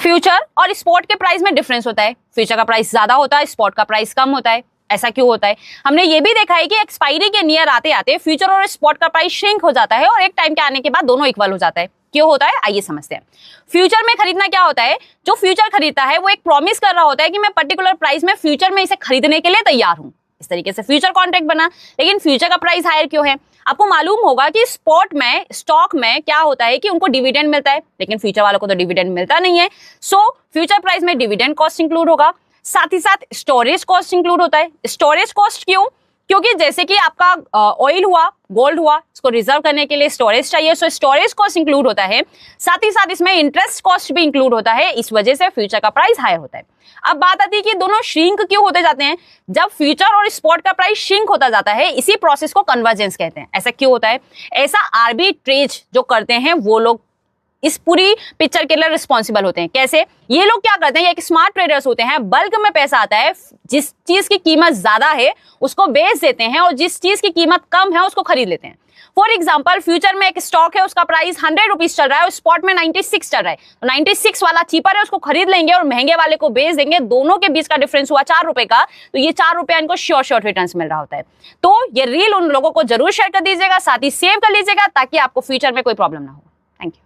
Future और spot के price में डिफरेंस होता है, फ्यूचर का प्राइस ज्यादा होता है, स्पॉट का प्राइस कम होता है। ऐसा क्यों होता है? हमने ये भी देखा है कि एक्सपायरी के नियर आते आते फ्यूचर और स्पॉट का प्राइस श्रिंक हो जाता है और एक टाइम के आने के बाद दोनों इक्वल हो जाता है। क्यों होता है, आइए समझते हैं। फ्यूचर में खरीदना क्या होता है, जो फ्यूचर खरीदता है वो एक प्रॉमिस कर रहा होता है कि मैं पर्टिकुलर प्राइस में फ्यूचर में इसे खरीदने के लिए तैयार हूं, इस तरीके से फ्यूचर कॉन्ट्रैक्ट बना। लेकिन फ्यूचर का प्राइस हायर क्यों है? आपको मालूम होगा कि स्पॉट में, स्टॉक में क्या होता है कि उनको डिविडेंड मिलता है, लेकिन फ्यूचर वालों को तो डिविडेंड मिलता नहीं है। सो फ्यूचर प्राइस में डिविडेंड कॉस्ट इंक्लूड होगा, साथ ही साथ स्टोरेज कॉस्ट इंक्लूड होता है। स्टोरेज कॉस्ट क्यों? क्योंकि जैसे कि आपका ऑयल हुआ, गोल्ड हुआ, इसको रिजर्व करने के लिए स्टोरेज चाहिए, सो स्टोरेज कॉस्ट इंक्लूड होता है। साथ ही साथ इसमें इंटरेस्ट कॉस्ट भी इंक्लूड होता है, इस वजह से फ्यूचर का प्राइस हाई होता है। अब बात आती है कि दोनों श्रिंक क्यों होते जाते हैं? जब फ्यूचर और स्पॉट का प्राइस श्रिंक होता जाता है, इसी प्रोसेस को कन्वर्जेंस कहते हैं। ऐसा क्यों होता है? ऐसा आर्बिट्रेज जो करते हैं वो लोग इस पूरी पिक्चर के लिए रिस्पॉन्सिबल होते हैं। कैसे? ये लोग क्या करते हैं, ये एक स्मार्ट ट्रेडर्स होते हैं, बल्क में पैसा आता है, जिस चीज की कीमत ज्यादा है उसको बेच देते हैं और जिस चीज की कीमत कम है उसको खरीद लेते हैं। फॉर एग्जाम्पल, फ्यूचर में एक स्टॉक है, उसका प्राइस 100 रुपीज चल रहा है और स्पॉट में 96 चल रहा है, तो 96 वाला चीपर है, उसको खरीद लेंगे और महंगे वाले को बेच देंगे। दोनों के बीच का डिफरेंस हुआ 4 रुपए का, तो ये 4 रुपया इनको श्योर रिटर्न मिल रहा होता है। तो ये रील उन लोगों को जरूर शेयर कर दीजिएगा, साथ ही सेव कर लीजिएगा ताकि आपको फ्यूचर में कोई प्रॉब्लम ना हो। Thank you.